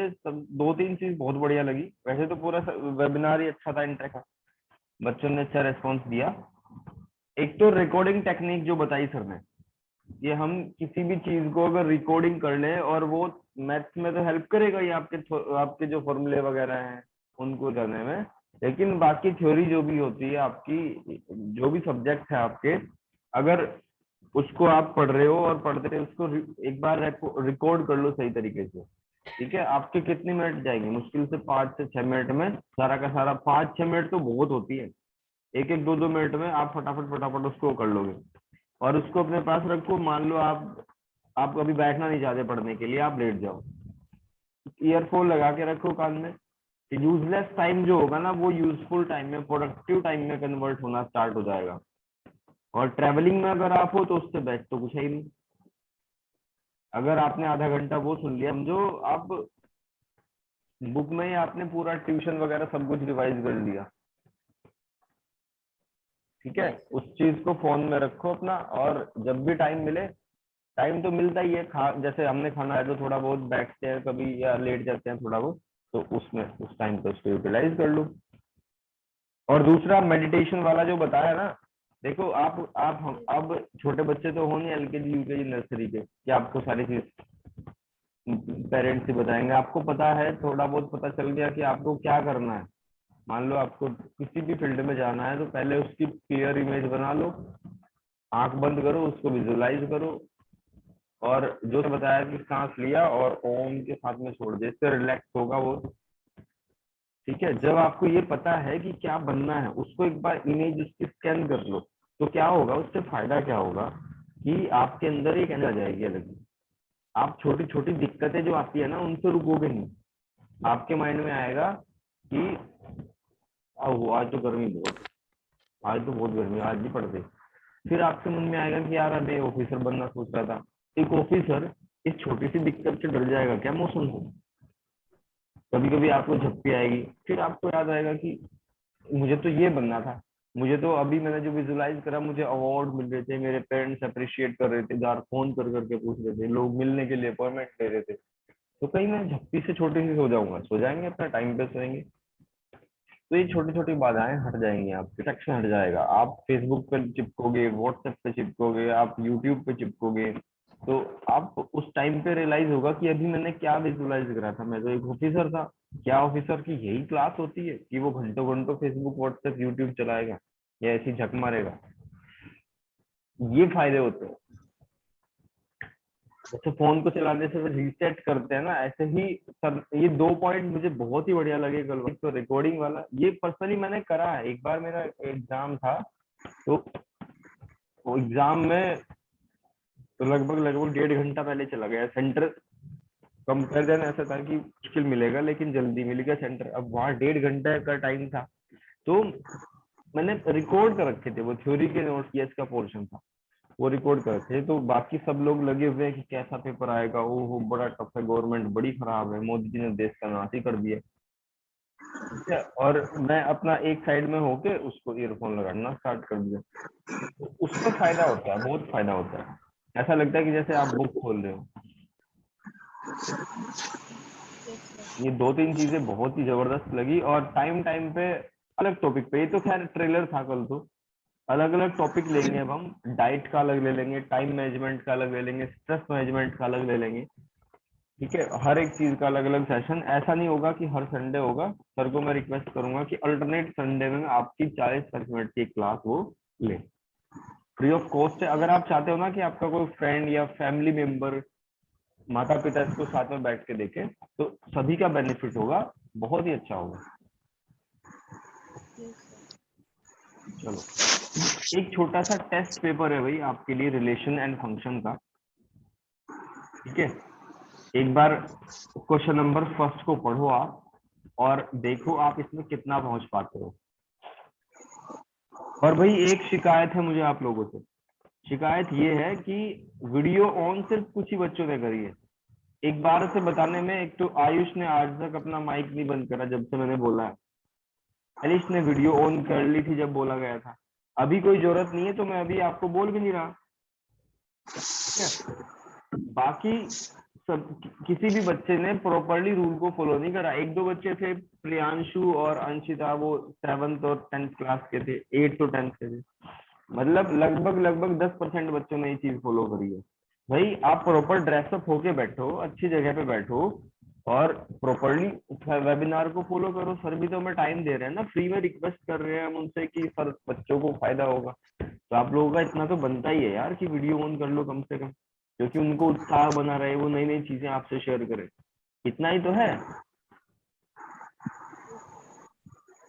मुझे सब 2-3 चीज बहुत बढ़िया लगी। वैसे तो पूरा वेबिनार ही अच्छा था, इंटरेक्ट था, बच्चों ने अच्छा रेस्पॉन्स दिया। एक तो रिकॉर्डिंग टेक्निक जो बताई सर ने, ये हम किसी भी चीज को अगर रिकॉर्डिंग कर ले और वो मैथ्स में तो हेल्प करेगा ही, आपके जो फॉर्मूले वगैरह हैं उनको करने में, लेकिन बाकी थ्योरी जो भी होती है आपकी, जो भी सब्जेक्ट है आपके, अगर उसको आप पढ़ रहे हो और पढ़ते उसको एक बार रिकॉर्ड कर लो सही तरीके से, ठीक है, आपके कितने मिनट जाएंगे, मुश्किल से 5 से 6 मिनट में सारा का सारा। 5-6 मिनट तो बहुत होती है, एक एक 2-2 मिनट में आप फटाफट फटाफट उसको कर लोगे। और उसको अपने पास रखो। मान लो आप अभी बैठना नहीं चाहते पढ़ने के लिए, आप लेट जाओ, ईयरफोन लगा के रखो कान में। यूजलेस टाइम जो होगा ना, वो यूजफुल टाइम में, प्रोडक्टिव टाइम में कन्वर्ट होना स्टार्ट हो जाएगा। और ट्रेवलिंग में अगर आप हो तो उससे बेस्ट तो कुछ है ही नहीं। अगर आपने आधा घंटा वो सुन लिया, समझो आप बुक में ही आपने पूरा ट्यूशन वगैरह सब कुछ रिवाइज कर लिया, ठीक है। उस चीज को फोन में रखो अपना, और जब भी टाइम मिले, टाइम तो मिलता ही है, जैसे हमने खाना है तो थोड़ा बहुत बैठते हैं कभी या लेट जाते हैं थोड़ा बहुत, तो उसमें उस टाइम पे उसको यूटिलाइज कर लो। और दूसरा मेडिटेशन वाला जो बताया ना, देखो आप हम अब छोटे बच्चे तो हो नहीं, एलकेजी यूकेजी नर्सरी के, कि आपको सारी चीज पेरेंट्स ही बताएंगे। आपको पता है, थोड़ा बहुत पता चल गया कि आपको क्या करना है। मान लो आपको किसी भी फील्ड में जाना है, तो पहले उसकी क्लियर इमेज बना लो, आंख बंद करो, उसको विजुलाइज करो, और जो बताया कि सांस लिया और ओम के साथ में छोड़ दे, इससे रिलैक्स होगा वो, ठीक है। जब आपको ये पता है कि क्या बनना है, उसको एक बार इमेज उसकी स्कैन कर लो, तो क्या होगा, उससे फायदा क्या होगा कि आपके अंदर एक एनर्जी आ जाएगी अलग। आप छोटी छोटी दिक्कतें जो आती है ना, उनसे रुकोगे नहीं। आपके माइंड में आएगा कि आज तो गर्मी बहुत, आज तो बहुत गर्मी, आज नहीं पढ़ते। फिर आपके मन में आएगा कि यार अभी ऑफिसर बनना सोच रहा था। एक ऑफिसर इस छोटी सी दिक्कत से डर जाएगा क्या मौसम से? कभी कभी आपको झपकी आएगी, फिर आपको याद आएगा कि मुझे तो ये बनना था, मुझे तो अभी मैंने जो विजुलाइज करा, मुझे अवार्ड मिल रहे थे, मेरे पेरेंट्स अप्रिशिएट कर रहे थे, यार फोन कर करके पूछ रहे थे, लोग मिलने के लिए अपॉइंटमेंट दे रहे थे, तो कहीं मैं झपकी से छोटी सी सो जाऊंगा, सो जाएंगे, अपना टाइम पे सोएंगे। तो ये छोटी छोटी बाधाएं हट जाएंगी, आप डिस्ट्रैक्शन हट जाएगा। आप फेसबुक पे चिपकोगे, व्हाट्सएप पे चिपकोगे, आप यूट्यूब पे चिपकोगे, तो आप उस टाइम पे रियलाइज होगा कि अभी मैंने क्या विजुलाइज करा था, मैं तो एक ऑफिसर था। क्या ऑफिसर की यही क्लास होती है कि वो घंटों घंटों फेसबुक व्हाट्सएप यूट्यूब चलाएगा या ऐसी झक मारेगा? ये फायदे होते हैं। जैसे फोन को चलाने से रीसेट करते हैं ना, ऐसे ही सब। ये 2 पॉइंट मुझे बहुत ही बढ़िया लगे कल। तो रिकॉर्डिंग वाला ये पर्सनली मैंने करा है, एक बार मेरा एग्जाम था, तो वो एग्जाम में तो लगभग लगभग 1.5 घंटा पहले चला गया सेंटर। कंपेरिजन ऐसा था कि मुश्किल मिलेगा, लेकिन जल्दी मिल गया सेंटर। अब वहाँ 1.5 घंटे का टाइम था, तो मैंने रिकॉर्ड कर रखे थे वो थ्योरी के नोट्स, ये इसका पोर्शन था, वो रिकॉर्ड कर रखे थे। तो बाकी सब लोग लगे हुए हैं कि कैसा पेपर आएगा, वो बड़ा टफ है, गवर्नमेंट बड़ी खराब है, मोदी जी ने देश का नाश ही कर दिया, ठीक है। और मैं अपना एक साइड में होके उसको ईयरफोन लगाना स्टार्ट कर दिया। तो उसका फायदा होता है, बहुत फायदा होता है। ऐसा लगता है कि जैसे आप बुक खोल रहे हो। ये 2-3 चीजें बहुत ही जबरदस्त लगी। और टाइम टाइम पे अलग टॉपिक पे, ये तो खैर ट्रेलर था कल, तो अलग अलग टॉपिक लेंगे अब हम। डाइट का अलग ले लेंगे, टाइम मैनेजमेंट का अलग ले लेंगे, स्ट्रेस मैनेजमेंट का अलग ले लेंगे, ठीक है। हर एक चीज का अलग अलग सेशन। ऐसा नहीं होगा कि हर संडे होगा। सर को मैं रिक्वेस्ट करूंगा कि अल्टरनेट संडे में आपकी 40-40 मिनट की क्लास वो ले, फ्री ऑफ कॉस्ट है। अगर आप चाहते हो ना कि आपका कोई फ्रेंड या फैमिली मेंबर, माता पिता इसको साथ में बैठ के देखें, तो सभी का बेनिफिट होगा, बहुत ही अच्छा होगा। चलो, एक छोटा सा टेस्ट पेपर है भाई आपके लिए, रिलेशन एंड फंक्शन का, ठीक है। एक बार क्वेश्चन नंबर फर्स्ट को पढ़ो आप, और देखो आप इसमें कितना पहुंच पाते हो। और भाई एक शिकायत है मुझे आप लोगों से। शिकायत ये है कि वीडियो ऑन सिर्फ कुछ ही बच्चों ने करी है। एक बार से बताने में, एक तो आयुष ने आज तक अपना माइक नहीं बंद करा जब से मैंने बोला है। एलिश ने वीडियो ऑन कर ली थी जब बोला गया था। अभी कोई जरूरत नहीं है, तो मैं अभी आपको बोल भी नहीं रहा, ठीक है। बाकी किसी भी बच्चे ने प्रॉपरली रूल को फॉलो नहीं करा। एक दो बच्चे थे, प्रियांशु और अंशिता, वो 7th और 10th क्लास के थे, 8th और 10th के थे। मतलब लगभग 10% बच्चों ने ये चीज फॉलो करी है। भाई आप प्रॉपर ड्रेसअप होके बैठो, अच्छी जगह पे बैठो और प्रॉपरली वेबिनार को फॉलो करो। सर भी तो हमें टाइम दे रहे हैं ना, फ्री में रिक्वेस्ट कर रहे हैं हम उनसे कि सर बच्चों को फायदा होगा, तो आप लोगों का इतना तो बनता ही है यार कि वीडियो ऑन कर लो कम से कम, क्योंकि उनको उत्साह बना रहे, वो नई नई चीजें आपसे शेयर करें। इतना ही तो है।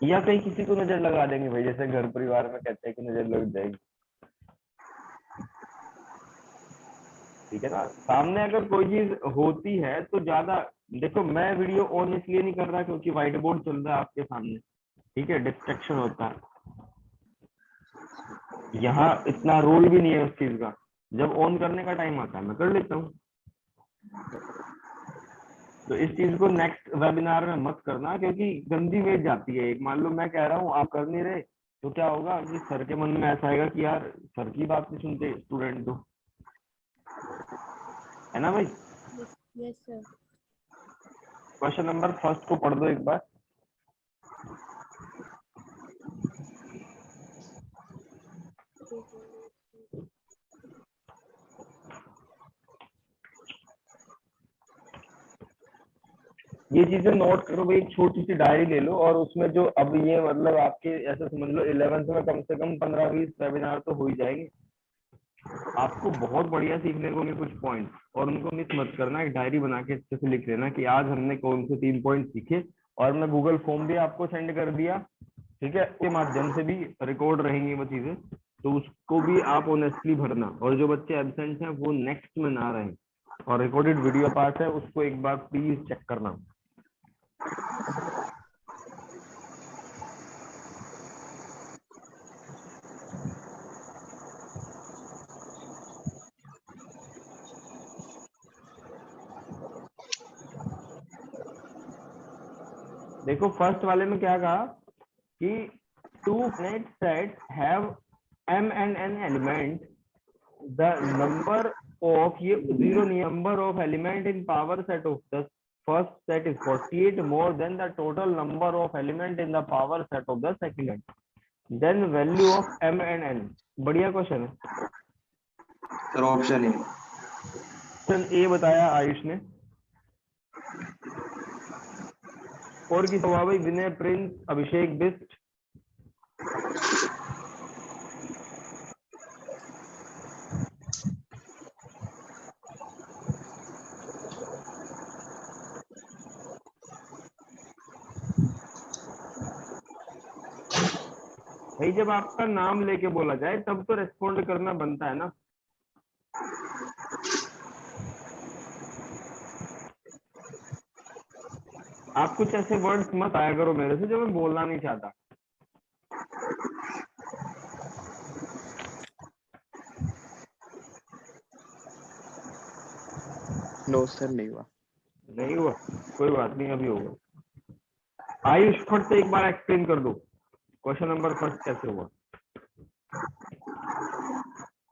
या कहीं किसी को नजर लगा देंगे भाई, जैसे घर परिवार में कहते हैं कि नजर लग जाएगी। ठीक है ना, सामने अगर कोई चीज होती है तो ज्यादा देखो, मैं वीडियो ऑन इसलिए नहीं कर रहा क्योंकि व्हाइट बोर्ड चल रहा है आपके सामने, ठीक है, डिस्ट्रैक्शन होता है। यहाँ इतना रोल भी नहीं है उस चीज का, जब ऑन करने का टाइम आता है मैं कर लेता हूँ। तो इस चीज को नेक्स्ट वेबिनार में मत करना, क्योंकि गंदी इमेज जाती है। एक मान लो मैं कह रहा हूँ आप कर नहीं रहे, तो क्या होगा कि सर के मन में ऐसा आएगा कि यार सर की बात नहीं सुनते स्टूडेंट, तो है ना भाई। Yes sir. Question number first को पढ़ दो एक बार। ये चीजें नोट करो भाई, एक छोटी सी डायरी ले लो और उसमें जो अब ये मतलब आपके ऐसे समझ लो 11th में कम से कम 15-20 वेबिनार तो हो ही जाएंगे। आपको बहुत बढ़िया सीखने को मिले कुछ पॉइंट, और उनको मिस मत करना। एक डायरी बना के अच्छे से लिख लेना कि आज हमने कौन से 3 पॉइंट सीखे, और मैं गूगल फॉर्म भी आपको सेंड कर दिया, ठीक है, के माध्यम से भी रिकॉर्ड रहेंगी वो चीजें, तो उसको भी आप ऑनेस्टली भरना। और जो बच्चे एबसेंट हैं वो नेक्स्ट में ना रहे, और रिकॉर्डेड वीडियो पार्ट है उसको एक बार प्लीज चेक करना। देखो फर्स्ट वाले में क्या कहा कि to finite sets have m and n element, the number of ये zero number of element in power set of the first set is 48 more than the total number of element in the power set of the second set, then value of m and n। बढ़िया question है sir. Option A. Option A बताया आयुष ने। और किस हुआ भाई? विनय, Prince, अभिषेक, बिस्ट। भाई जब आपका नाम लेके बोला जाए तब तो रेस्पॉन्ड करना बनता है ना। आप कुछ ऐसे वर्ड्स मत आया करो मेरे से जो मैं बोलना नहीं चाहता। नो सर, नहीं हुआ। नहीं हुआ, कोई बात नहीं, अभी होगा। आयुष फट से एक बार एक्सप्लेन कर दो क्वेश्चन नंबर फर्स्ट कैसे हुआ।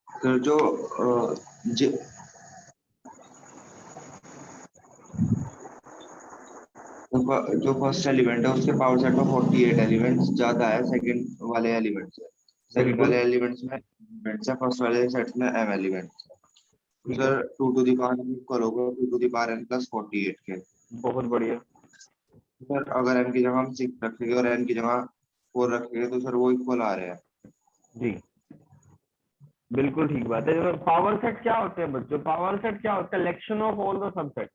सर जो फर्स्ट एलिमेंट है उसके पावर सेट में 48 एलिमेंट्स ज्यादा है सेकंड वाले एलिमेंट से। सेकंड वाले एलिमेंट्स में एलिमेंट्स है, फर्स्ट वाले सेट में m एलिमेंट्स है। तो sir 2 to the power n equal होगा 2 to the power n plus 48 के। बहुत बढ़िया। सर अगर m की जगह हम 6 रखेंगे और n की जगह 4 रखेंगे तो सर वो इक्वल आ रहे हैं। जी बिल्कुल ठीक बात है। पावर सेट क्या होते हैं बच्चों? पावर सेट क्या होता है? Collection of all the subset.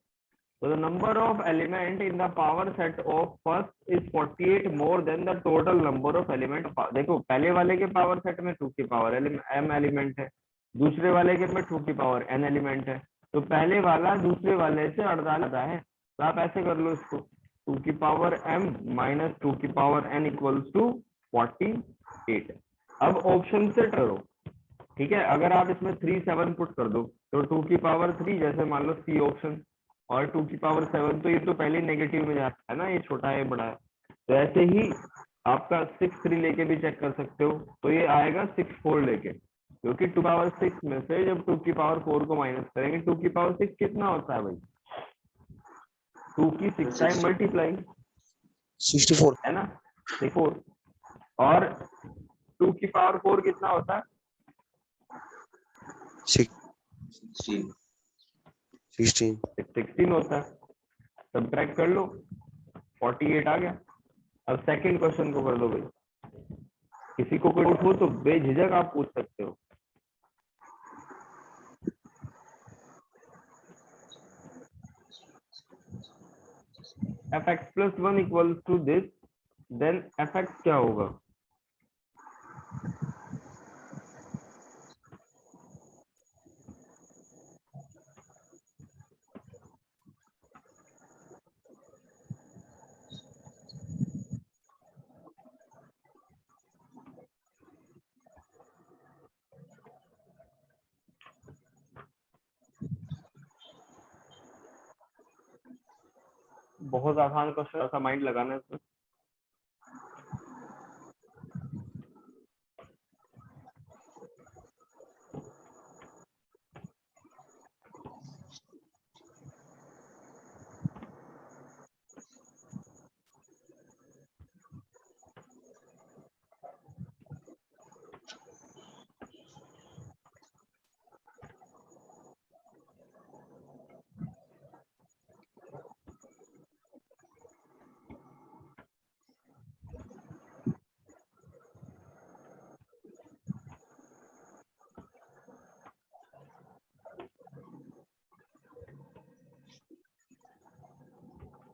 So the number of element in the power set of first is 48 more than the total number of element। देखो पहले वाले के पावर सेट में 2 की पावर m एलिमेंट है, दूसरे वाले के में 2 की पावर n एलिमेंट है, तो पहले वाला दूसरे वाले से 48 है। तो आप ऐसे कर लो इसको, 2 की पावर m माइनस 2 की पावर n इक्वल्स टू 48। अब ऑप्शन से करो, ठीक है। अगर आप इसमें 3 7 पुट कर दो तो 2 की पावर 3, जैसे मान लो सी ऑप्शन, और 2 की पावर 7, तो ये तो पहले नेगेटिव में जाता है ना, ये छोटा है बड़ा है। तो ऐसे ही आपका 6 3 लेके भी चेक कर सकते हो, तो ये आएगा 6 4 लेके, क्योंकि 2 पावर 6 में से जब 2 की पावर 4 को माइनस करेंगे 2 की पावर 6 कितना होता है भाई? 2 की 6 टाइम मल्टीप्लाई 64 है ना, 4, और 2 की पावर 4 कितना होता है? 16 16 होता है। सब्ट्रैक्ट कर लो, 48 आ गया। अब सेकंड क्वेश्चन को कर दो भाई। किसी को कोई डाउट हो तो बेझिझक आप पूछ सकते हो। fx plus 1 equals to this, then fx क्या होगा? बहुत आसान क्वेश्चन, ऐसा माइंड लगाना है इसमें।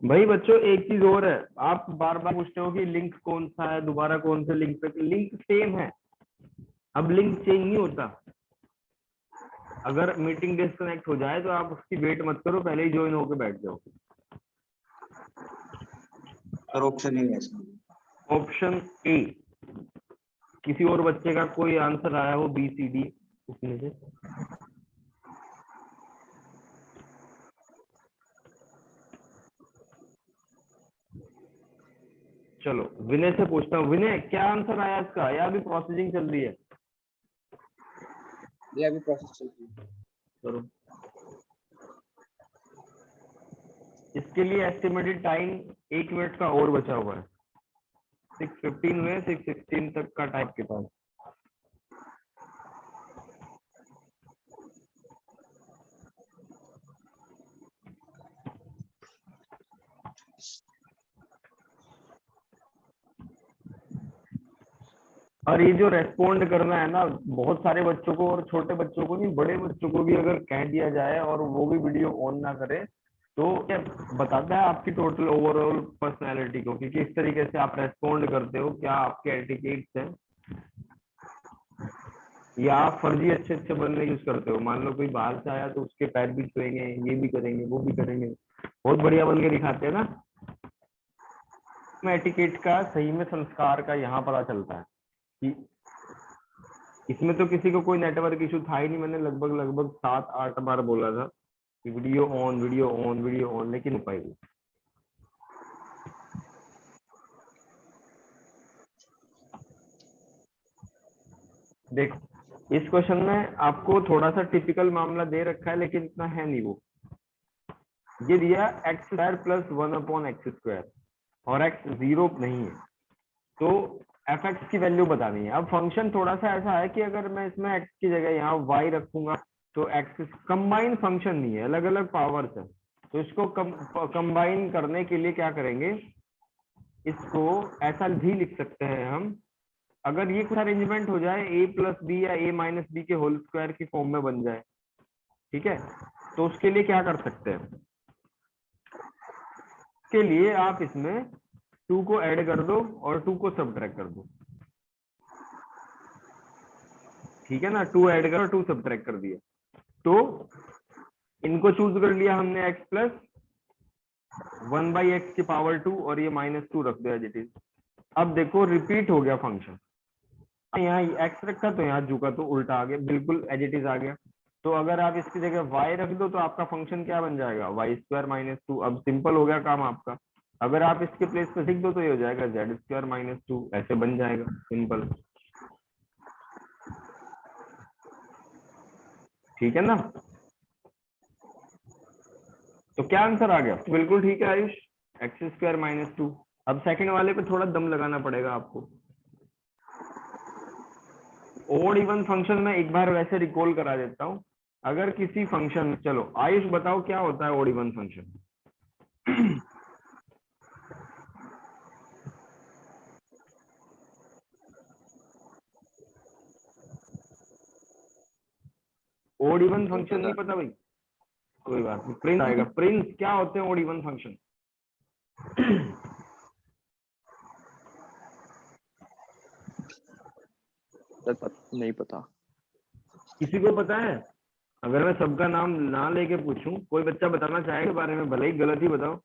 भाई बच्चों एक चीज और है, आप बार बार पूछते हो कि लिंक कौन सा है, दोबारा कौन से लिंक पे, लिंक सेम है। अब लिंक चेंज नहीं होता। अगर मीटिंग डिस्कनेक्ट हो जाए तो आप उसकी वेट मत करो, पहले ही ज्वाइन होके बैठ जाओ। और ऑप्शन ही है इसमें। ऑप्शन ए, किसी और बच्चे का कोई आंसर आया हो बी सी डी उसमें से? चलो विनय से पूछता हूँ। विनय क्या आंसर आया इसका, या अभी प्रोसेसिंग चल रही है? ये अभी प्रोसेस चल रही है। चलो इसके लिए एस्टिमेटेड टाइम 1 मिनट का और बचा हुआ है। 6:15 हुए, 6:16 तक का टाइम के पास। और ये जो रेस्पोंड करना है ना, बहुत सारे बच्चों को, और छोटे बच्चों को नहीं, बड़े बच्चों को भी अगर कह दिया जाए और वो भी वीडियो ऑन ना करे तो क्या बताता है आपकी टोटल ओवरऑल पर्सनैलिटी को, कि किस तरीके से आप रेस्पोंड करते हो, क्या आपके एटिकेट्स हैं, या आप फर्जी अच्छे अच्छे बनने यूज करते हो। मान लो कोई बाहर से आया तो उसके पैर भी छुएंगे, ये भी करेंगे, वो भी करेंगे, बहुत बढ़िया बन के दिखाते हैं ना। एटिकेट का सही में संस्कार का यहाँ पता चलता है कि इसमें तो किसी को कोई नेटवर्क इशू था ही नहीं। मैंने लगभग 7-8 बार बोला था कि video on, video on, video on, लेकिन हो पाएगी। देखो इस क्वेश्चन में आपको थोड़ा सा टिपिकल मामला दे रखा है, लेकिन इतना है नहीं। वो ये दिया x² + 1/x² और x 0 नहीं है, तो fx की वैल्यू बतानी है। अब फंक्शन थोड़ा सा ऐसा है कि अगर मैं इसमें x की जगह यहाँ y रखूंगा तो x कंबाइन फंक्शन नहीं है, अलग अलग पावर्स है। तो इसको कंबाइन करने के लिए क्या करेंगे, इसको ऐसा भी लिख सकते हैं हम। अगर ये कुछ अरेंजमेंट हो जाए a + b या a - b के होल स्क्वायर की फॉर्म में बन जाए, ठीक है, तो उसके लिए क्या कर सकते हैं, के लिए आप इसमें 2 को ऐड कर दो और 2 को सब्ट्रैक्ट कर दो। ठीक है ना, 2 ऐड कर 2 सब्ट्रैक्ट कर दिया, तो इनको चूज कर लिया हमने x + 1/x की पावर 2 और ये -2 रख दो एज इट इज। अब देखो रिपीट हो गया फंक्शन, यहाँ x रखा तो यहाँ झुका तो उल्टा आ गया, बिल्कुल एज इट इज आ गया। तो अगर आप इसकी जगह y रख दो तो आपका फंक्शन क्या बन जाएगा, y² - 2। अब सिंपल हो गया काम आपका। अगर आप इसके प्लेस पे लिख दो तो ये हो जाएगा z² - 2, ऐसे बन जाएगा सिंपल। ठीक है ना। तो क्या आंसर आ गया? तो बिल्कुल ठीक है आयुष, एक्स स्क्वायर माइनस 2। अब सेकंड वाले पे थोड़ा दम लगाना पड़ेगा आपको। ओड इवन फंक्शन में एक बार वैसे रिकॉल करा देता हूँ। अगर किसी फंक्शन, चलो आयुष बताओ क्या होता है odd even function? Odd even function नहीं पता भाई? कोई बात नहीं, प्रिंस आएगा। प्रिंस, क्या होते हैं ओड इवन फंक्शन? नहीं पता। किसी को पता है? अगर मैं सबका नाम ना लेके पूछूं, कोई बच्चा बताना चाहेगा बारे में, भले ही गलत ही बताओ।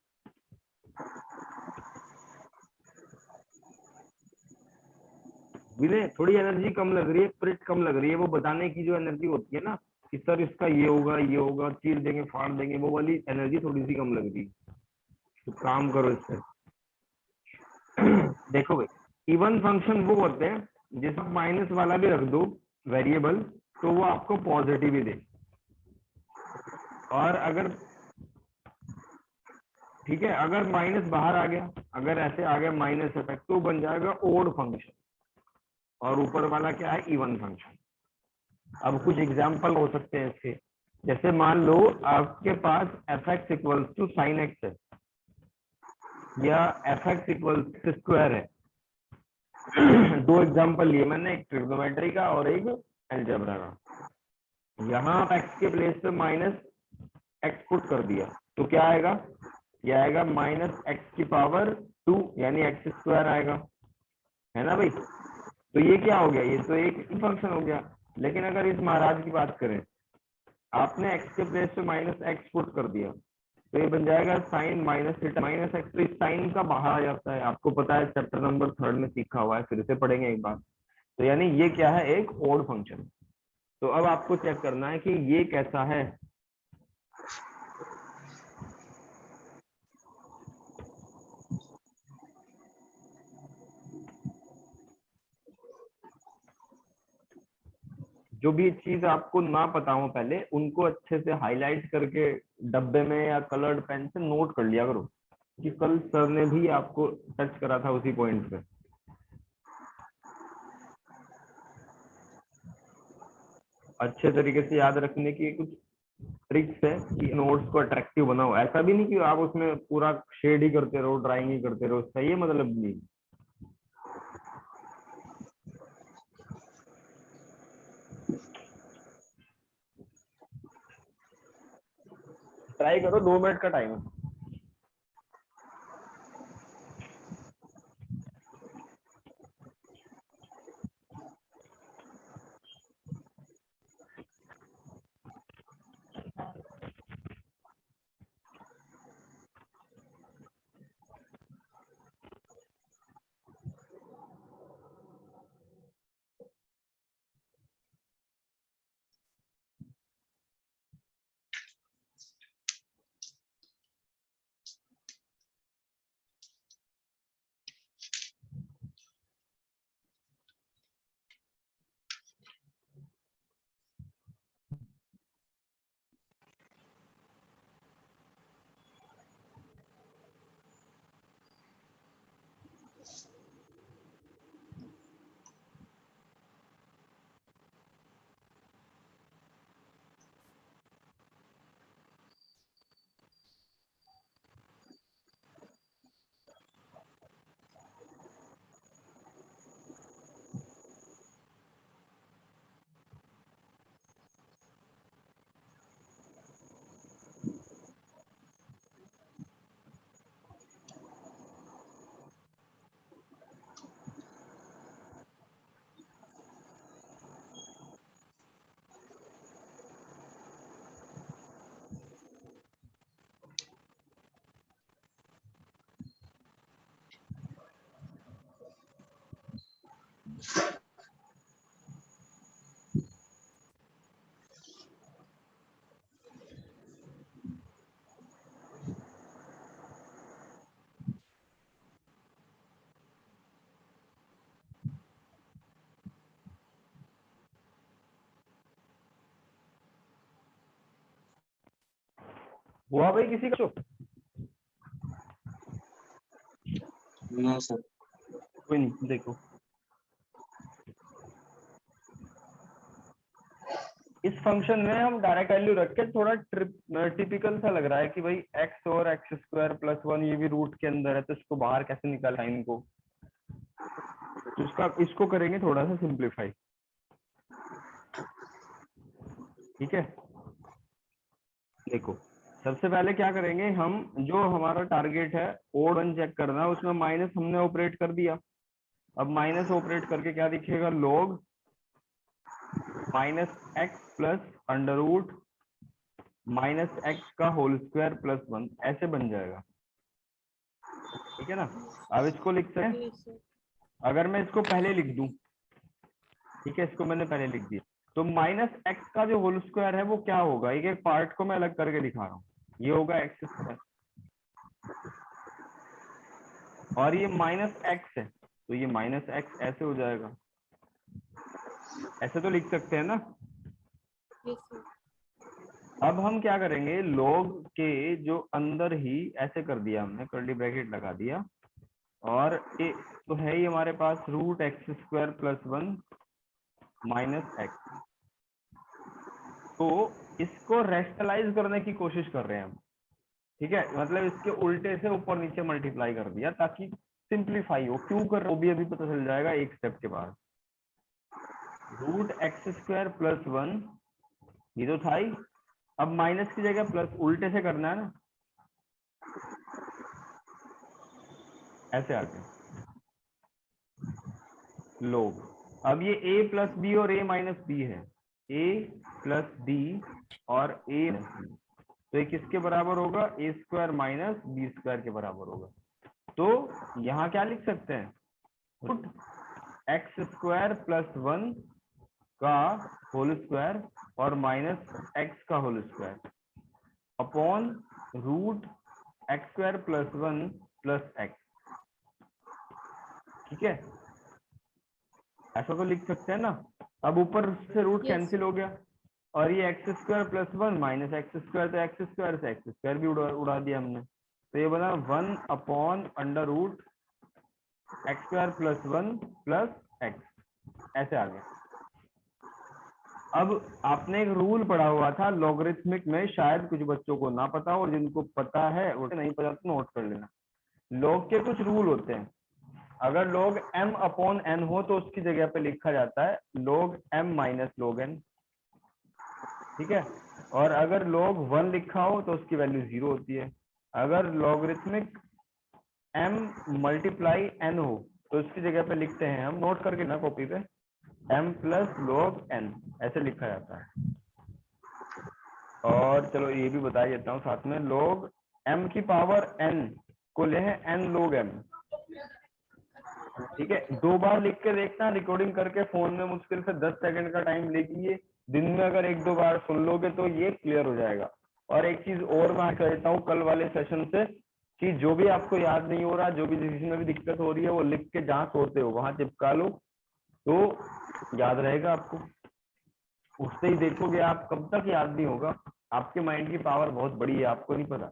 विनय, थोड़ी एनर्जी कम लग रही है, स्पिरिट कम लग रही है। वो बताने की जो एनर्जी होती है ना कि सर इसका ये होगा, चीर देंगे, फाड़ देंगे, वो वाली एनर्जी थोड़ी सी कम लग रही है। तो काम करो इस पे। देखो भाई, इवन फंक्शन वो होते हैं जिसमें माइनस वाला भी रख दो वेरिएबल, तो वो आपको पॉजिटिव ही दे। और अगर, ठीक है, अगर माइनस बाहर आ गया, अगर ऐसे आ गया माइनस इफेक्ट, तो बन जाएगा ओड फंक्शन। और ऊपर वाला क्या है? Even function. अब कुछ एग्जाम्पल हो सकते हैं इसके। जैसे मान लो आपके पास F X equals to sine X है, या एफ एक्स इक्वल्स स्क्वायर है। दो एग्जाम्पल लिए मैंने, एक ट्रिग्नोमेट्री का और एक अलजेब्रा का। यहाँ एक्स के प्लेस पे माइनस एक्स पुट कर दिया, तो क्या आएगा? ये आएगा माइनस एक्स की पावर 2, यानी एक्स स्क्वायर आएगा, है ना भाई? तो ये क्या हो गया? ये तो एक फंक्शन हो गया। लेकिन अगर इस महाराज की बात करें, आपने एक्स के प्लेस पे माइनस एक्स पुट कर दिया, तो ये बन जाएगा sine minus theta minus x. तो इस साइन का बाहर आ जाता है, आपको पता है, चैप्टर नंबर 3 में सीखा हुआ है, फिर से पढ़ेंगे एक बार। तो यानी ये क्या है? एक ओड फंक्शन। तो अब आपको चेक करना है कि ये कैसा है। जो भी चीज आपको ना पता हो पहले, उनको अच्छे से हाईलाइट करके डब्बे में या कलर्ड पेन से नोट कर लिया करो, कि कल सर ने भी आपको टच करा था उसी पॉइंट पे। अच्छे तरीके से याद रखने की कुछ ट्रिक्स है कि नोट्स को अट्रैक्टिव बनाओ। ऐसा भी नहीं कि आप उसमें पूरा शेड ही करते रहो, ड्राइंग ही करते रहो, इसका ये मतलब नहीं। ट्राई करो, 2 मिनट का टाइम है। हुआ भाई किसी का? No sir. कोई नहीं, देखो इस फंक्शन में हम डायरेक्ट वैल्यू रख के थोड़ा टिपिकल सा लग रहा है कि भाई x और एक्स स्क्वायर प्लस 1 ये भी रूट के अंदर है, तो इसको बाहर कैसे निकाला इनको, तो इसको करेंगे थोड़ा सा सिंप्लीफाई। ठीक है, देखो सबसे पहले क्या करेंगे हम, जो हमारा टारगेट है ओड वन चेक करना, उसमें माइनस हमने ऑपरेट कर दिया। अब माइनस ऑपरेट करके क्या दिखेगा, log minus x plus under root minus x का होल स्क्वायर प्लस 1, ऐसे बन जाएगा। ठीक है ना, अब इसको लिखते हैं, अगर मैं इसको पहले लिख दूं, ठीक है इसको मैंने पहले लिख दिया, तो माइनस एक्स का जो होल स्क्वायर है वो क्या होगा, एक एक पार्ट को मैं अलग करके दिखा रहा हूँ। ये होगा एक्स स्क्वायर और ये माइनस एक्स है, तो ये माइनस एक्स ऐसे हो जाएगा, ऐसे तो लिख सकते हैं ना। अब हम क्या करेंगे, log के जो अंदर ही ऐसे कर दिया हमने, कर्ली ब्रैकेट लगा दिया, और ये तो है ही हमारे पास root x square plus 1 minus x, तो इसको रेशनलाइज करने की कोशिश कर रहे हैं हम। ठीक है, मतलब इसके उल्टे से ऊपर नीचे मल्टीप्लाई कर दिया ताकि सिंप्लीफाई हो। क्यों कर रहे हो वो भी अभी पता चल जाएगा एक स्टेप के बाद। रूट एक्स स्क्वायर प्लस 1 ये तो था ही, अब माइनस की जगह प्लस, उल्टे से करना है ना, ऐसे आके लोग। अब ये a प्लस बी और a माइनस बी है, a प्लस बी और a, तो ये किसके बराबर होगा, a square minus B square के बराबर होगा। तो यहाँ क्या लिख सकते हैं, रूट एक्स स्क्वायर प्लस 1 का होल स्क्वायर और माइनस एक्स का whole square upon root x square plus 1 plus x. ठीक है, ऐसा तो लिख सकते हैं ना। अब ऊपर से रूट कैंसिल हो गया और ये x square plus 1 minus x square, तो एक्स स्क्वायर से एक्स स्क्वायर भी उड़ा दिया हमने, तो ये बना 1 upon under root x square plus 1 plus x, ऐसे आ गया। अब आपने एक रूल पढ़ा हुआ था लॉगरिथमिक में, शायद कुछ बच्चों को ना पता हो, और जिनको पता है वो नहीं पता तो नोट कर लेना। लॉग के कुछ रूल होते हैं, अगर log m अपॉन n हो तो उसकी जगह पे लिखा जाता है log m minus log n। ठीक है, और अगर log 1 लिखा हो तो उसकी वैल्यू 0 होती है। अगर लॉगरिथमिक m मल्टीप्लाई n हो तो उसकी जगह पे लिखते हैं हम, नोट करके ना कॉपी पे, m प्लस log n, ऐसे लिखा जाता है। और चलो ये भी बता देता हूँ साथ में, log m की पावर n को ले है n log m। ठीक है, 2 बार लिख के देखना, रिकॉर्डिंग करके फोन में मुश्किल से 10 सेकंड का टाइम लेके, दिन में अगर 1-2 बार सुन लोगे तो ये क्लियर हो जाएगा। और एक चीज और मैं कहता हूँ कल वाले सेशन से, कि जो भी आपको याद नहीं हो रहा, जो भी जिसमें भी दिक्कत हो रही है, वो लिख के जहाँ सोते हो वहां चिपका लो, तो याद रहेगा आपको। उससे ही देखोगे आप, कब तक याद नहीं होगा। आपके माइंड की पावर बहुत बड़ी है, आपको नहीं पता।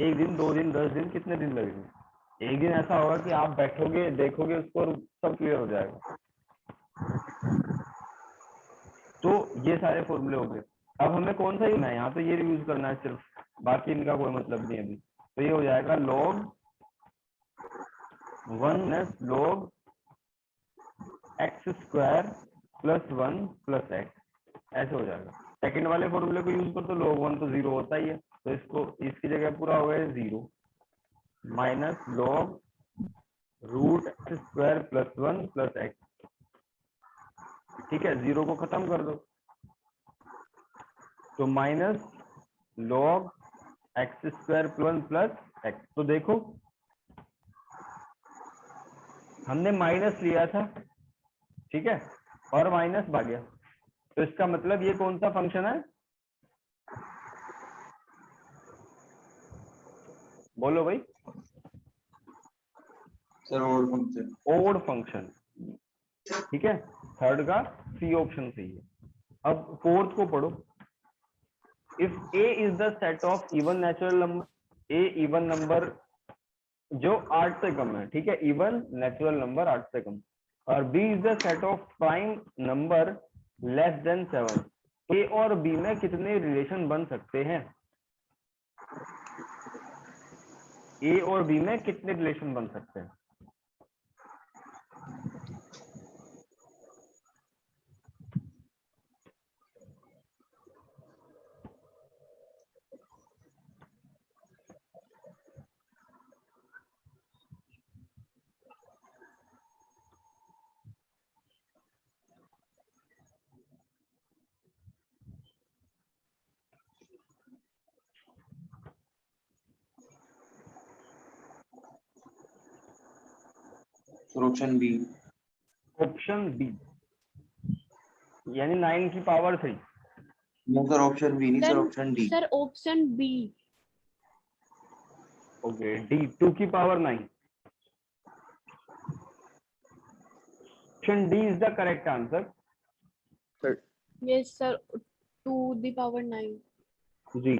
1 दिन 2 दिन 10 दिन कितने दिन लगेंगे, एक दिन ऐसा होगा कि आप बैठोगे देखोगे उसको और सब क्लियर हो जाएगा। तो ये सारे फॉर्मूले हो गए। अब हमें कौन सा यूज है, यहाँ तो ये यूज करना है सिर्फ, बाकी इनका कोई मतलब नहीं अभी। तो ये हो जाएगा log 1 log x square plus 1 plus x, ऐसे हो जाएगा। सेकंड वाले फॉर्मूले को यूज कर तो log 1 तो 0 होता ही है, तो इसको इसकी जगह पूरा हो गया 0 minus log root x square plus 1 plus x. ठीक है, 0 को खत्म कर दो, तो minus log x square plus 1 plus x. तो देखो हमने माइनस लिया था, ठीक है, और माइनस भाग गया, तो इसका मतलब ये कौन सा फंक्शन है, बोलो भाई। Sir odd function. Odd function, ठीक है, थर्ड का सी ऑप्शन सही है। अब फोर्थ को पढ़ो। If A is the set of even natural number, A even number जो 8 से कम है, ठीक है, इवन नेचुरल नंबर 8 से कम, और B is the set of prime number less than 7, A और बी में कितने रिलेशन बन सकते हैं? ए और बी में कितने रिलेशन बन सकते हैं? Option B. ऑप्शन बी यानी 9 की power 3। No sir, option B नहीं sir, option D. Sir option B. Okay, D 2 की power 9। Option D is the correct answer. Yes sir, 2 the power 9। जी,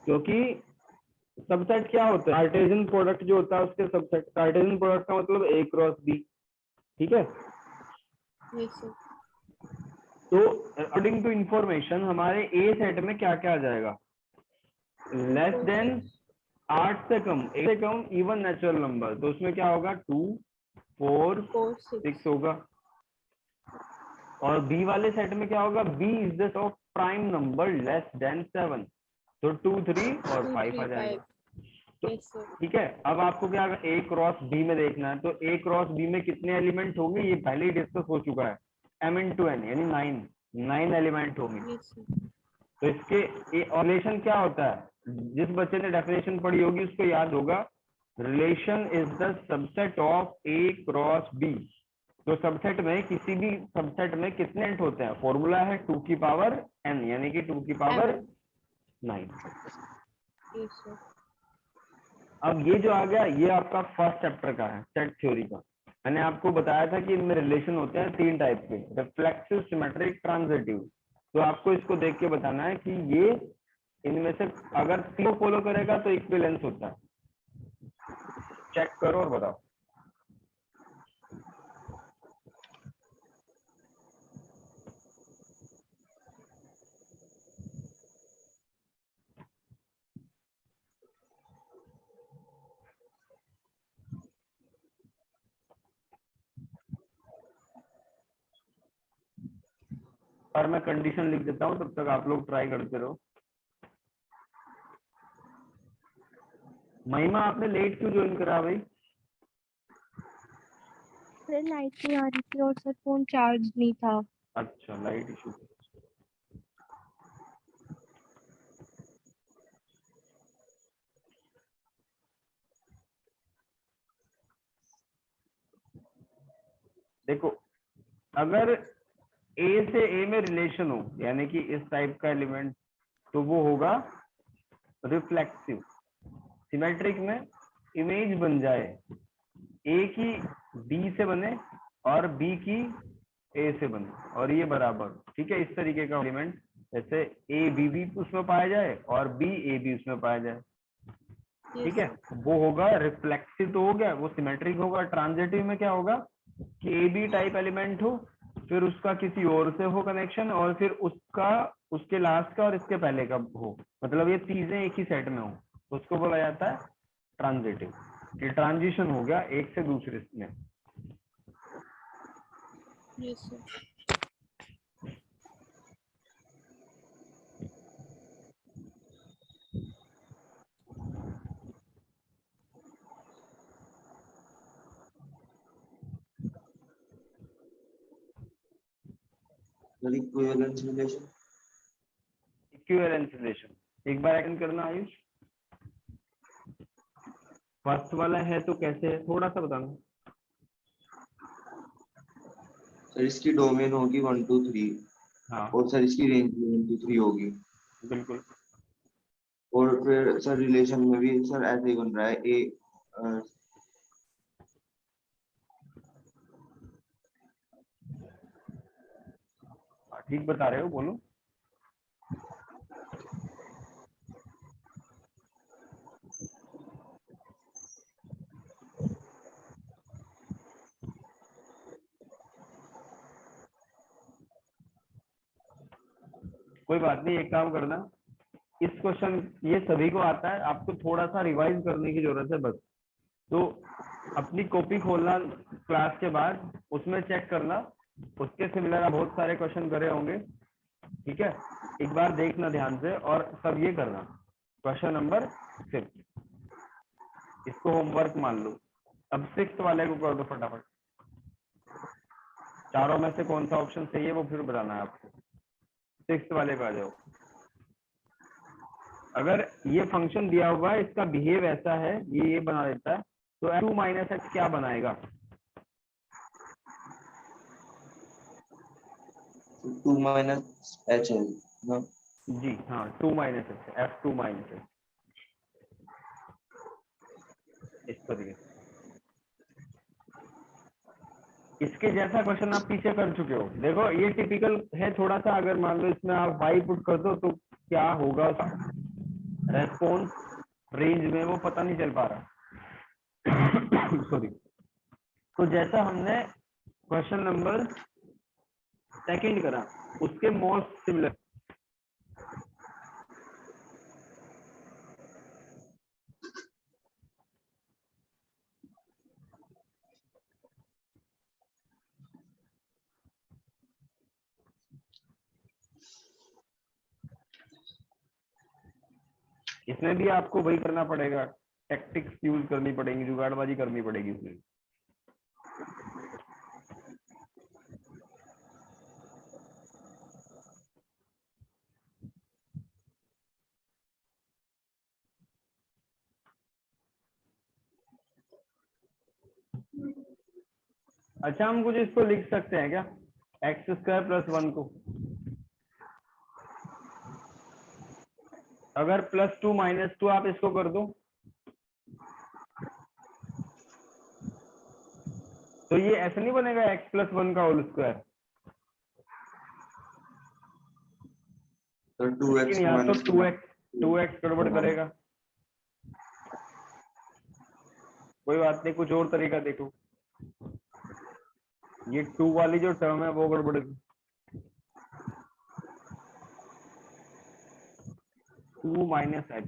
क्योंकि सबसेट क्या होता है? कार्टेशियन प्रोडक्ट जो होता है उसके सबसेट। कार्टेशियन प्रोडक्ट का मतलब ए क्रॉस बी, ठीक है। Yes sir. तो अकॉर्डिंग टू इंफॉर्मेशन हमारे ए सेट में क्या क्या आ जाएगा? लेस देन 8 से कम, 1 से कम इवन नेचुरल नंबर, तो उसमें क्या होगा? 2 4 4 6 होगा। और बी वाले सेट में क्या होगा? B is the of prime number less than 7, तो 2 3 और 5 आ जाएगा। Yes sir. ठीक है, अब आपको क्या ए क्रॉस बी में देखना है, तो ए क्रॉस बी में कितने एलिमेंट होंगे ये पहले ही डिस्कस हो चुका है, m into n यानी 9 एलिमेंट होंगे। Yes sir. तो इसके रिलेशन क्या होता है? जिस बच्चे ने डेफिनेशन पढ़ी होगी उसको याद होगा, relation is the subset of A cross B. तो सबसेट में, किसी भी सबसेट में कितने एलिमेंट होते हैं? फॉर्मूला है 2 की पावर n यानी कि 2 की पावर 9। Yes sir. अब ये जो आ गया ये आपका फर्स्ट चैप्टर का है, सेट थ्योरी का। मैंने आपको बताया था कि इनमें रिलेशन होते हैं 3 टाइप के, रिफ्लेक्सिव, सिमेट्रिक, ट्रांजिटिव। तो आपको इसको देख के बताना है कि ये इनमें से अगर तीनों फॉलो करेगा तो इक्विवेलेंस होता है। चेक करो और बताओ। और मैं कंडीशन लिख देता हूँ, तब तक आप लोग ट्राई करते रहो। महिमा, आपने लेट क्यों ज्वाइन करा भाई? सर लाइट नहीं आ रही थी और सर फोन चार्ज नहीं था। अच्छा, लाइट इशू। देखो, अगर ए से ए में रिलेशन हो, यानी कि इस टाइप का एलिमेंट, तो वो होगा रिफ्लेक्सिव। सिमेट्रिक में इमेज बन जाए, ए की बी से बने और बी की ए से बने, और ये बराबर, ठीक है, इस तरीके का एलिमेंट, जैसे ए बी भी उसमें पाया जाए और बी ए भी उसमें पाया जाए, ठीक है, वो होगा रिफ्लेक्सिव। तो हो गया, वो सिमेट्रिक होगा। ट्रांजिटिव में क्या होगा कि ए बी टाइप एलिमेंट हो, फिर उसका किसी और से हो कनेक्शन, और फिर उसका, उसके लास्ट का और इसके पहले का हो, मतलब ये चीजें एक ही सेट में हो, तो उसको बोला जाता है ट्रांजिटिव। ये ट्रांजिशन हो गया एक से दूसरे में। Yes sir. Equivalence relation. Equivalence relation एक बार अटेंड करना आयुष। फर्स्ट वाला है तो कैसे है, थोड़ा सा बताना। सर इसकी डोमेन होगी 1 2 3। हाँ, और सर इसकी रेंज 1 2 3 होगी। बिल्कुल। और फिर सर रिलेशन में भी सर ऐसे ही बन रहा है, ए ठीक बता रहे हो, बोलो। कोई बात नहीं, एक काम करना, इस क्वेश्चन ये सभी को आता है, आपको थोड़ा सा रिवाइज करने की जरूरत है बस। तो अपनी कॉपी खोलना क्लास के बाद, उसमें चेक करना, उसके सिमिलर बहुत सारे क्वेश्चन करे होंगे, ठीक है। एक बार देखना ध्यान से और सब ये करना। क्वेश्चन नंबर 6 इसको होमवर्क मान लो। अब 6 वाले को कर दो फटाफट। चारों में से कौन सा ऑप्शन सही है वो फिर बताना है आपको। 6 वाले पे आ जाओ। अगर ये फंक्शन दिया हुआ है, इसका बिहेव ऐसा है, ये बना देता है, तो 2 माइनस एक्स क्या बनाएगा? 2 माइनस एच है ना? जी हाँ, 2 minus x, F2 minus x, इस तरीके से। इसके जैसा क्वेश्चन आप पीछे कर चुके हो। देखो ये टिपिकल है थोड़ा सा। अगर मान लो इसमें आप y पुट कर दो तो क्या होगा, रेस्पॉन्स रेंज में वो पता नहीं चल पा रहा। सॉरी। तो जैसा हमने क्वेश्चन नंबर 2 करा, उसके मोस्ट सिमिलर। इसमें भी आपको वही करना पड़ेगा, टैक्टिक्स यूज करनी पड़ेगी, जुगाड़बाजी करनी पड़ेगी इसमें। अच्छा, हम कुछ इसको लिख सकते हैं क्या, x² + 1 को? अगर +2 - 2 आप इसको कर दो तो ये ऐसे नहीं बनेगा, x + 1 का होल स्क्वायर। तो 2x लेकिन यहाँ तो 2x गड़बड़ करेगा। कोई बात नहीं, कुछ और तरीका देखो। ये 2 वाली जो टर्म है वो गड़बड़, 2 - h।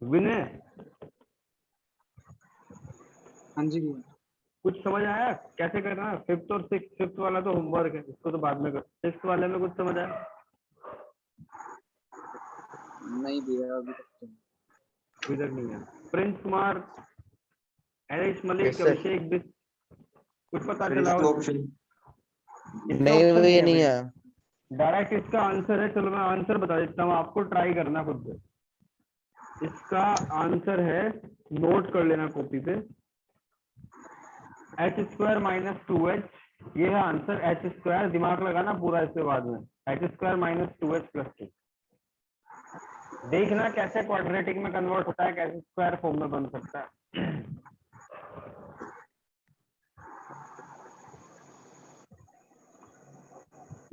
विनय, हाँ जी भैया। कुछ समझ आया कैसे करना है? 5th और 6th, 5th वाला तो होमवर्क है, इसको तो बाद में कर। 6th वाले में कुछ समझ आया? नहीं भैया, अभी तक तो अभी तक नहीं है। Prince Kumar, Anish Malik, Yes, sir. अभिषेक बिस्ट, कुछ पता फिर चला? इसको ऑप्शन नहीं ये नहीं है। डायरेक्ट इसका आंसर है। चलो मैं आंसर बता देता हूँ आपको, ट्राई करना खुद से। इसका आंसर है, नोट कर लेना कॉपी पे, h² - 2h। ये है आंसर, h²। दिमाग लगाना पूरा इसके बाद में, h² - 2h + 2। देखना कैसे क्वाड्रेटिक में कन्वर्ट होता है, कैसे स्क्वायर फॉर्म में बन सकता है।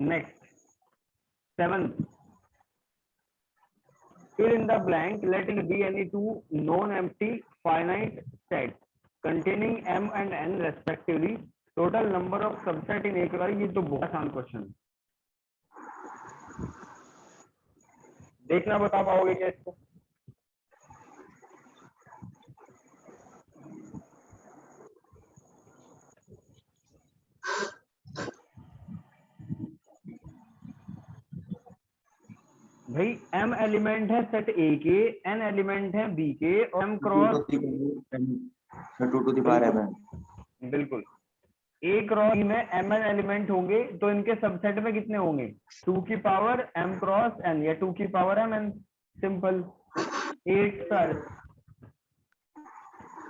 Next 7th, fill in the blank, let it be any two non-empty finite sets containing m and n respectively. Total number of subset in एक बार। ये तो बहुत आसान क्वेश्चन है, देखना बता पाओगे क्या इसको? भाई m एलिमेंट है सेट A के, n एलिमेंट है B के, और m cross 2 to the power m। बिल्कुल A क्रॉस B में mn एलिमेंट होंगे, तो इनके सबसेट में कितने होंगे? 2 की पावर m क्रॉस n या 2 की पावर mn। सिंपल। 8 सर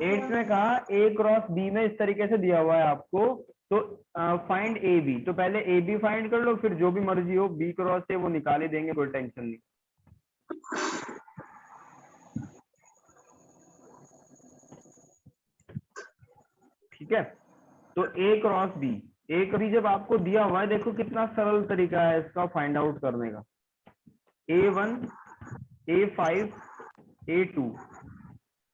8 में कहा ए क्रॉस बी में इस तरीके से दिया हुआ है आपको, तो फाइंड ए बी, तो पहले ए बी फाइंड कर लो, फिर जो भी मर्जी हो बी क्रॉस से वो निकाल ही देंगे, कोई टेंशन नहीं। ठीक है, तो ए क्रॉस बी, ए कभी जब आपको दिया हुआ है, देखो कितना सरल तरीका है इसका फाइंड आउट करने का। A1 A5 A2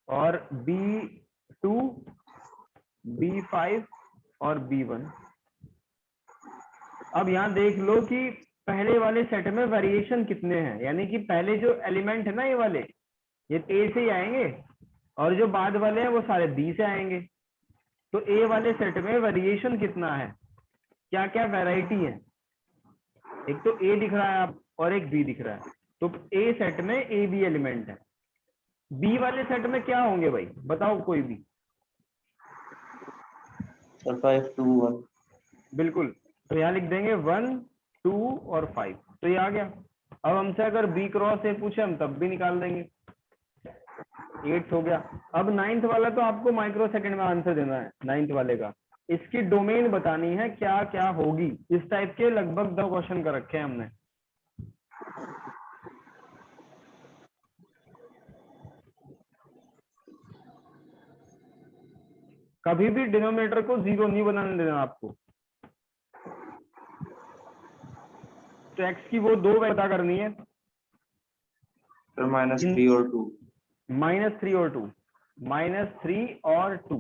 और B2 B5 और B1। अब यहां देख लो कि पहले वाले सेट में वेरिएशन कितने हैं, यानी कि पहले जो एलिमेंट है ना ये वाले, ये A से ही आएंगे, और जो बाद वाले हैं वो सारे B से आएंगे। तो ए वाले सेट में वेरिएशन कितना है, क्या क्या वैरायटी है, एक तो ए दिख रहा है आप और एक बी दिख रहा है, तो ए सेट में ए बी एलिमेंट है। बी वाले सेट में क्या होंगे भाई, बताओ कोई भी। 5 2 1। बिल्कुल, तो यहाँ लिख देंगे 1 2 और 5, तो ये आ गया। अब हमसे अगर बी क्रॉस ए पूछे हम तब भी निकाल देंगे, 8 हो गया। अब 9th वाला तो आपको माइक्रो सेकंड में आंसर देना है, 9th वाले का, इसकी डोमेन बतानी है क्या क्या होगी। इस टाइप के लगभग 2 क्वेश्चन कर रखे हैं हमने। कभी भी डिनोमिनेटर को 0 नहीं बनाने देना आपको, तो x की वो 2 पता करनी है, फिर -3 और 2। -3 और 2, -3 और 2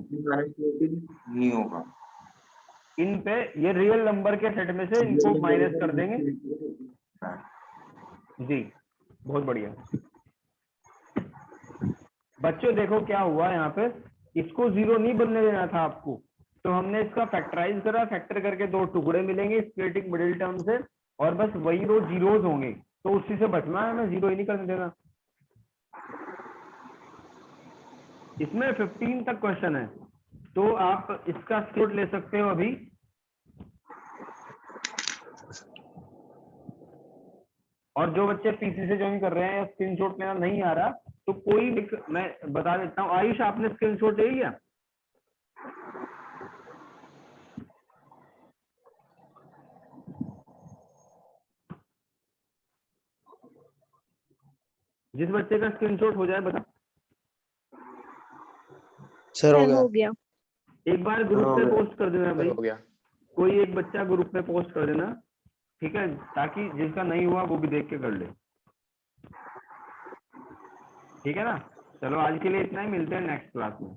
नहीं होगा इन पे, ये रियल नंबर के सेट में से इनको माइनस कर देंगे। जी बहुत बढ़िया बच्चों, देखो क्या हुआ यहाँ पे, इसको 0 नहीं बनने देना था आपको, तो हमने इसका फैक्टराइज करा, फैक्टर करके 2 टुकड़े मिलेंगे स्प्लिटिंग मिडिल टर्म से, और बस वही 2 जीरोज होंगे, तो उसी से बचना है, हमें 0 ही नहीं करने देना। इसमें 15 तक क्वेश्चन है, तो आप इसका स्क्रीनशॉट ले सकते हो अभी। और जो बच्चे पीसी से ज्वाइन कर रहे हैं या स्क्रीनशॉट लेना नहीं आ रहा, तो कोई भी, मैं बता देता हूँ। आयुष आपने स्क्रीनशॉट ले लिया? जिस बच्चे का स्क्रीनशॉट हो जाए बता। सर हो गया। एक बार ग्रुप पे पोस्ट कर देना भाई, हो गया। कोई एक बच्चा ग्रुप पे पोस्ट कर देना, ठीक है, ताकि जिसका नहीं हुआ वो भी देख के कर ले। ठीक है ना, चलो आज के लिए इतना ही, मिलते हैं नेक्स्ट क्लास में।